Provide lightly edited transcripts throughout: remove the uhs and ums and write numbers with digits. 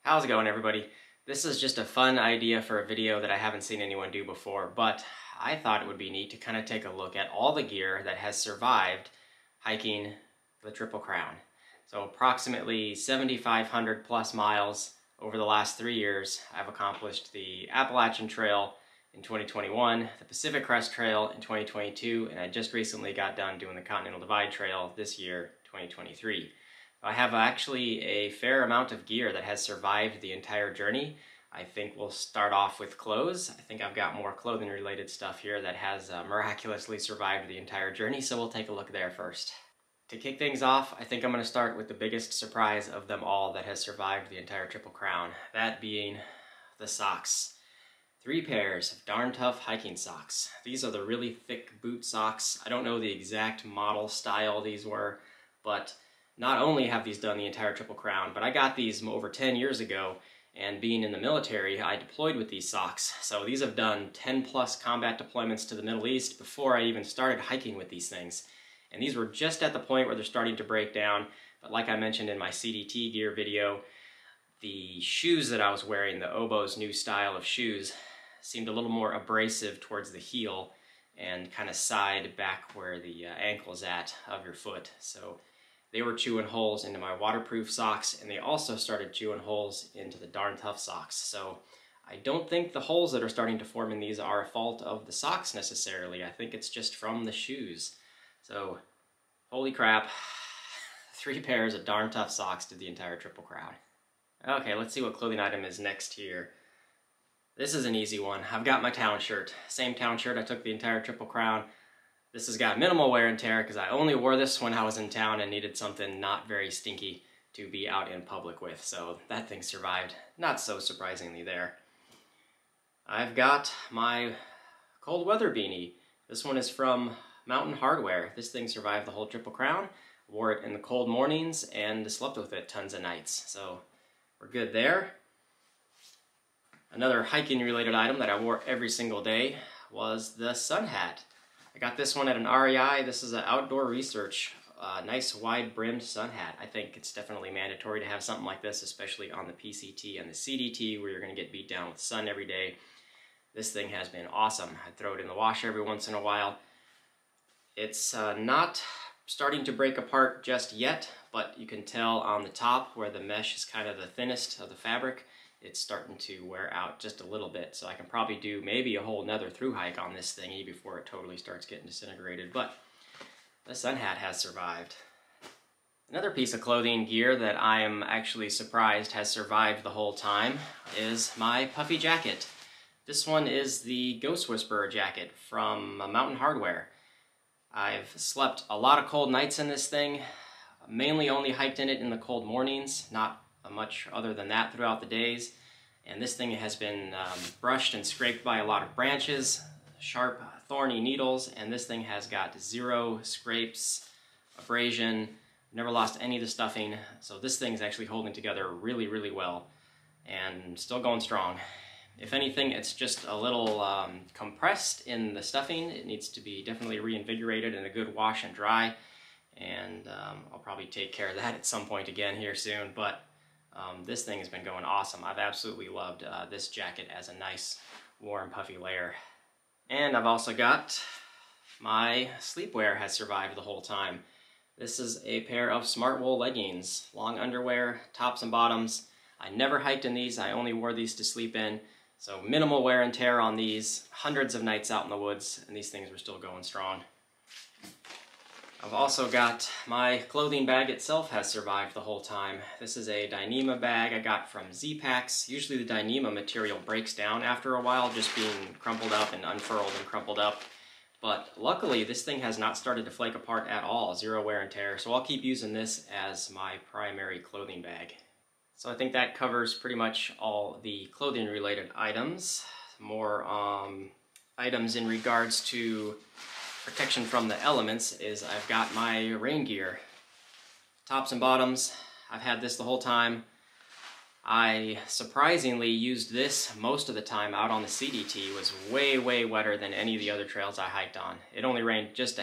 How's it going, everybody? This is just a fun idea for a video that I haven't seen anyone do before, but I thought it would be neat to kind of take a look at all the gear that has survived hiking the Triple Crown. So approximately 7,500 plus miles over the last 3 years. I've accomplished the Appalachian Trail in 2021, the Pacific Crest Trail in 2022, and I just recently got done doing the Continental Divide Trail this year, 2023. I have actually a fair amount of gear that has survived the entire journey. I think we'll start off with clothes. I think I've got more clothing related stuff here that has miraculously survived the entire journey, so we'll take a look there first. To kick things off, I think I'm going to start with the biggest surprise of them all that has survived the entire Triple Crown, that being the socks. 3 pairs of Darn Tough hiking socks. These are the really thick boot socks. I don't know the exact model style these were, but not only have these done the entire Triple Crown, but I got these over 10 years ago, and being in the military, I deployed with these socks. So these have done 10 plus combat deployments to the Middle East before I even started hiking with these things. And these were just at the point where they're starting to break down, but like I mentioned in my CDT gear video, the shoes that I was wearing, the Oboz new style of shoes, seemed a little more abrasive towards the heel and kind of side back where the ankle is at of your foot. So they were chewing holes into my waterproof socks, and they also started chewing holes into the Darn Tough socks. So I don't think the holes that are starting to form in these are a fault of the socks necessarily. I think it's just from the shoes. So, holy crap, 3 pairs of Darn Tough socks did the entire Triple Crown. Okay, let's see what clothing item is next here. This is an easy one. I've got my town shirt. Same town shirt I took the entire Triple Crown. This has got minimal wear and tear because I only wore this when I was in town and needed something not very stinky to be out in public with. So that thing survived, not so surprisingly there. I've got my cold weather beanie. This one is from Mountain Hardwear. This thing survived the whole Triple Crown. Wore it in the cold mornings and slept with it tons of nights. So we're good there. Another hiking related item that I wore every single day was the sun hat. I got this one at an REI. This is an Outdoor Research, nice wide brimmed sun hat. I think it's definitely mandatory to have something like this, especially on the PCT and the CDT where you're going to get beat down with sun every day. This thing has been awesome. I throw it in the wash every once in a while. It's not starting to break apart just yet, but you can tell on the top where the mesh is kind of the thinnest of the fabric, it's starting to wear out just a little bit. So I can probably do maybe a whole nother through hike on this thingy before it totally starts getting disintegrated, but the sun hat has survived. Another piece of clothing gear that I am actually surprised has survived the whole time is my puffy jacket. This one is the Ghost Whisperer jacket from Mountain Hardwear. I've slept a lot of cold nights in this thing, mainly only hiked in it in the cold mornings, not much other than that throughout the days. And this thing has been brushed and scraped by a lot of branches, sharp, thorny needles, and this thing has got 0 scrapes, abrasion, never lost any of the stuffing. So this thing is actually holding together really, really well and still going strong. If anything, it's just a little compressed in the stuffing. It needs to be definitely reinvigorated and a good wash and dry. And I'll probably take care of that at some point again here soon. But this thing has been going awesome. I've absolutely loved this jacket as a nice, warm, puffy layer. And I've also got my sleepwear has survived the whole time. This is a pair of Smartwool leggings, long underwear, tops and bottoms. I never hiked in these. I only wore these to sleep in. So minimal wear and tear on these, hundreds of nights out in the woods, and these things were still going strong. I've also got my clothing bag itself has survived the whole time. This is a Dyneema bag I got from Z-Packs. Usually the Dyneema material breaks down after a while, just being crumpled up and unfurled and crumpled up. But luckily this thing has not started to flake apart at all, 0 wear and tear, so I'll keep using this as my primary clothing bag. So I think that covers pretty much all the clothing related items. More items in regards to protection from the elements is I've got my rain gear. Tops and bottoms, I've had this the whole time. I surprisingly used this most of the time out on the CDT. It was way, way wetter than any of the other trails I hiked on. It only rained just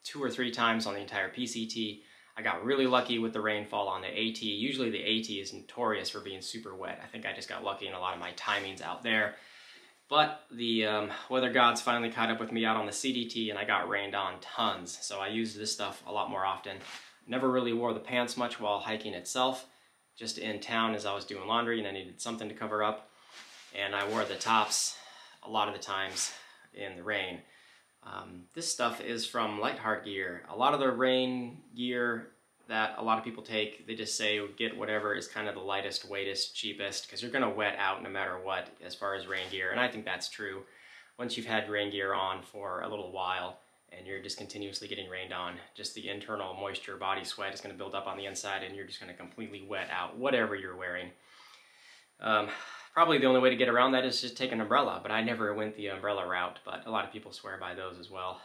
2 or 3 times on the entire PCT. I got really lucky with the rainfall on the AT. Usually the AT is notorious for being super wet. I think I just got lucky in a lot of my timings out there. But the weather gods finally caught up with me out on the CDT, and I got rained on tons. So I used this stuff a lot more often. Never really wore the pants much while hiking itself, just in town as I was doing laundry and I needed something to cover up. And I wore the tops a lot of the times in the rain. This stuff is from Lightheart Gear. A lot of the rain gear that a lot of people take, they just say get whatever is kind of the lightest, weightest, cheapest, because you're going to wet out no matter what as far as rain gear, and I think that's true. Once you've had rain gear on for a little while and you're just continuously getting rained on, just the internal moisture, body sweat is going to build up on the inside and you're just going to completely wet out whatever you're wearing. Probably the only way to get around that is just take an umbrella, but I never went the umbrella route, but a lot of people swear by those as well.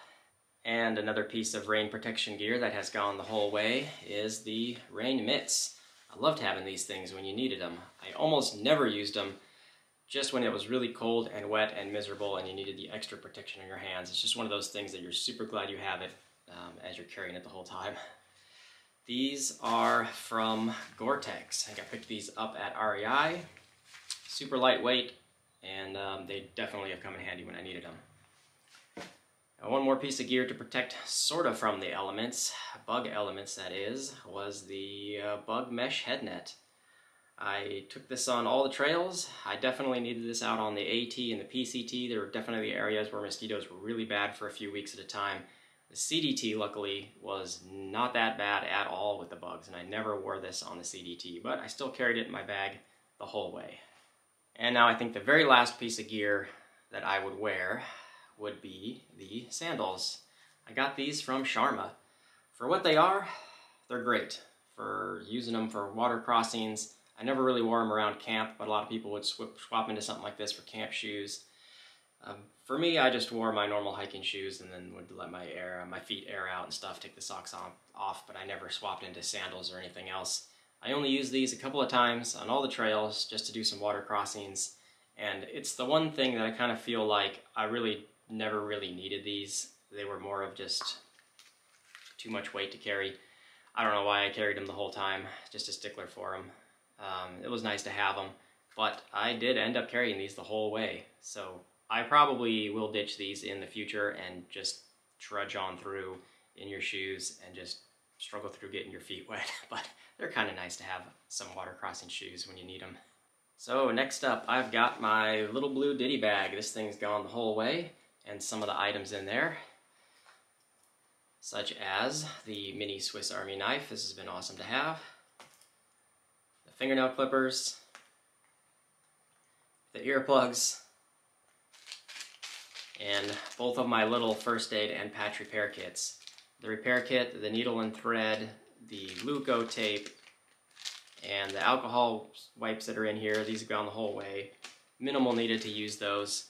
And another piece of rain protection gear that has gone the whole way is the rain mitts. I loved having these things when you needed them. I almost never used them just when it was really cold and wet and miserable and you needed the extra protection on your hands. It's just one of those things that you're super glad you have it as you're carrying it the whole time. These are from Gore-Tex. I think I picked these up at REI. Super lightweight, and they definitely have come in handy when I needed them. Now, one more piece of gear to protect sort of from the elements, bug elements that is, was the bug mesh head net. I took this on all the trails. I definitely needed this out on the AT and the PCT. There were definitely areas where mosquitoes were really bad for a few weeks at a time. The CDT, luckily, was not that bad at all with the bugs, and I never wore this on the CDT, but I still carried it in my bag the whole way. And now I think the very last piece of gear that I would wear would be the sandals. I got these from Sharma. For what they are, they're great. For using them for water crossings, I never really wore them around camp, but a lot of people would swap into something like this for camp shoes. For me, I just wore my normal hiking shoes and then would let my feet air out and stuff, take the socks off, but I never swapped into sandals or anything else. I only used these a couple of times on all the trails just to do some water crossings, and it's the one thing that I kind of feel like I really never really needed these. They were more of just too much weight to carry. I don't know why I carried them the whole time, just a stickler for them. It was nice to have them, but I did end up carrying these the whole way, so I probably will ditch these in the future and just trudge on through in your shoes and just struggle through getting your feet wet, but they're kind of nice to have some water crossing shoes when you need them. So next up, I've got my little blue ditty bag. This thing's gone the whole way, and some of the items in there, such as the mini Swiss Army knife. This has been awesome to have. The fingernail clippers, the earplugs, and both of my little first aid and patch repair kits. The repair kit, the needle and thread, the Leuco tape, and the alcohol wipes that are in here. These have gone the whole way. Minimal needed to use those.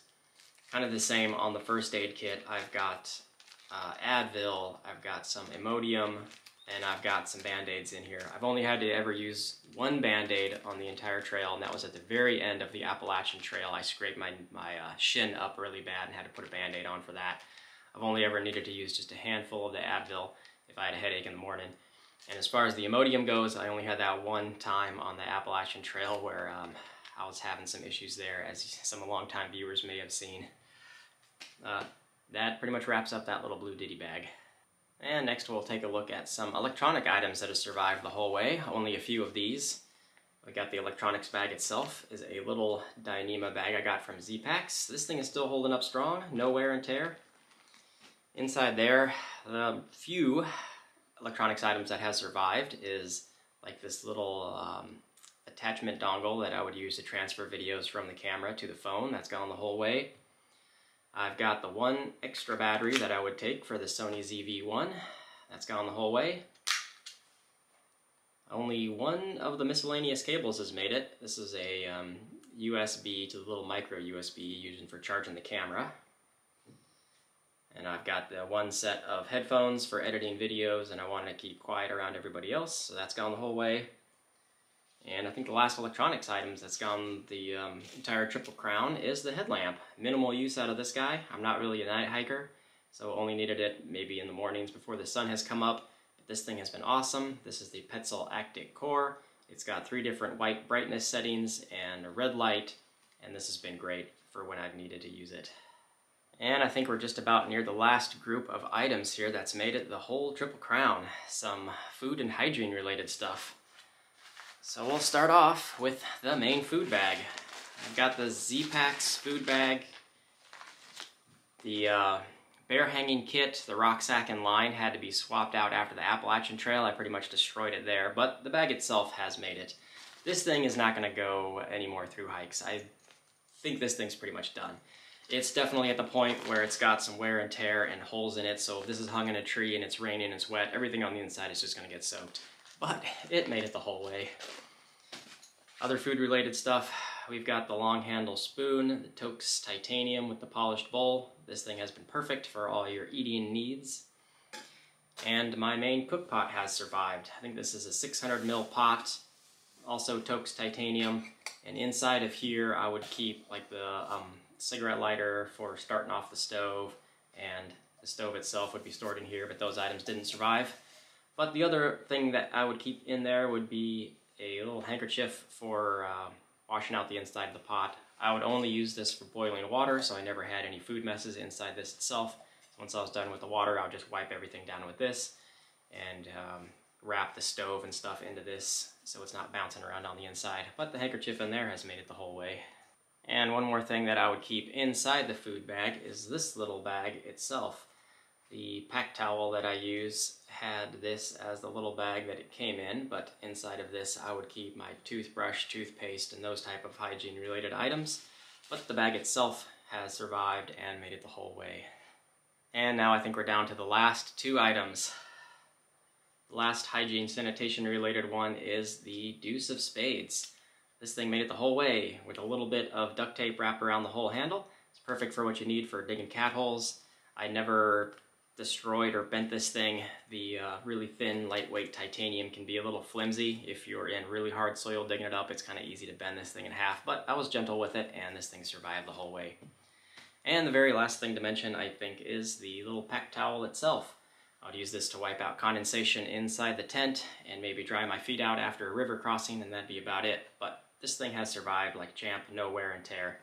Kind of the same on the first aid kit. I've got Advil, I've got some Imodium, and I've got some Band-Aids in here. I've only had to ever use one Band-Aid on the entire trail, and that was at the very end of the Appalachian Trail. I scraped my shin up really bad and had to put a Band-Aid on for that. I've only ever needed to use just a handful of the Advil if I had a headache in the morning. And as far as the Imodium goes, I only had that one time on the Appalachian Trail where I was having some issues there, as some longtime viewers may have seen. That pretty much wraps up that little blue ditty bag. And next we'll take a look at some electronic items that have survived the whole way. Only a few of these. We got the electronics bag itself, is a little Dyneema bag I got from Z-Packs. This thing is still holding up strong, no wear and tear. Inside there, the few electronics items that has survived is like this little attachment dongle that I would use to transfer videos from the camera to the phone. That's gone the whole way. I've got the one extra battery that I would take for the Sony ZV-1. That's gone the whole way. Only one of the miscellaneous cables has made it. This is a USB to the little micro USB using for charging the camera. And I've got the one set of headphones for editing videos, and I wanted to keep quiet around everybody else, so that's gone the whole way. And I think the last electronics items that's gone the entire Triple Crown is the headlamp. Minimal use out of this guy. I'm not really a night hiker, so only needed it maybe in the mornings before the sun has come up. this thing has been awesome. This is the Petzl Actic Core. It's got 3 different white brightness settings and a red light, and this has been great for when I've needed to use it. And I think we're just about near the last group of items here that's made it the whole Triple Crown. Some food and hygiene related stuff. So we'll start off with the main food bag. I've got the Z-Packs food bag, the bear hanging kit. The rucksack and line had to be swapped out after the Appalachian Trail. I pretty much destroyed it there, but the bag itself has made it. This thing is not going to go anymore through hikes. I think this thing's pretty much done. It's definitely at the point where it's got some wear and tear and holes in it, so if this is hung in a tree and it's raining and it's wet, everything on the inside is just going to get soaked. But it made it the whole way. Other food-related stuff, we've got the long handle spoon, the Toaks Titanium with the polished bowl. This thing has been perfect for all your eating needs. And my main cook pot has survived. I think this is a 600 ml pot, also Toaks Titanium. And inside of here I would keep like the cigarette lighter for starting off the stove, and the stove itself would be stored in here, but those items didn't survive. But the other thing that I would keep in there would be a little handkerchief for washing out the inside of the pot. I would only use this for boiling water, so I never had any food messes inside this itself. Once I was done with the water, I would just wipe everything down with this and wrap the stove and stuff into this so it's not bouncing around on the inside. But the handkerchief in there has made it the whole way. And one more thing that I would keep inside the food bag is this little bag itself. The pack towel that I use had this as the little bag that it came in, but inside of this I would keep my toothbrush, toothpaste, and those type of hygiene related items. But the bag itself has survived and made it the whole way. And now I think we're down to the last 2 items. The last hygiene sanitation related one is the Deuce of Spades. This thing made it the whole way with a little bit of duct tape wrapped around the whole handle. It's perfect for what you need for digging cat holes. I never destroyed or bent this thing. The really thin, lightweight titanium can be a little flimsy. If you're in really hard soil digging it up, it's kind of easy to bend this thing in half, but I was gentle with it and this thing survived the whole way. And the very last thing to mention, I think, is the little pack towel itself. I would use this to wipe out condensation inside the tent and maybe dry my feet out after a river crossing, and that'd be about it. But this thing has survived like a champ, no wear and tear.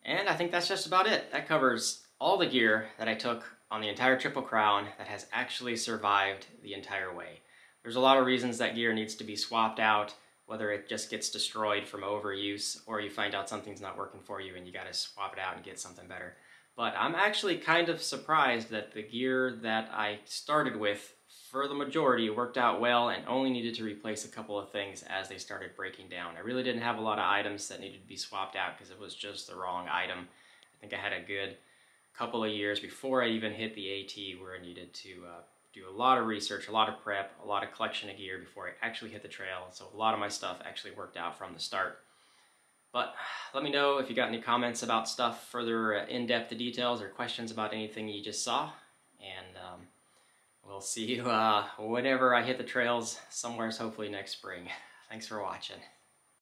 And I think that's just about it. That covers all the gear that I took on the entire Triple Crown that has actually survived the entire way. There's a lot of reasons that gear needs to be swapped out, whether it just gets destroyed from overuse or you find out something's not working for you and you gotta swap it out and get something better. But I'm actually kind of surprised that the gear that I started with, for the majority, worked out well and only needed to replace a couple of things as they started breaking down. I really didn't have a lot of items that needed to be swapped out because it was just the wrong item. I think I had a good couple of years before I even hit the AT where I needed to do a lot of research, a lot of prep, a lot of collection of gear before I actually hit the trail. So a lot of my stuff actually worked out from the start. But let me know if you got any comments about stuff, further in-depth details or questions about anything you just saw. And we'll see you whenever I hit the trails, somewheres hopefully next spring. Thanks for watching.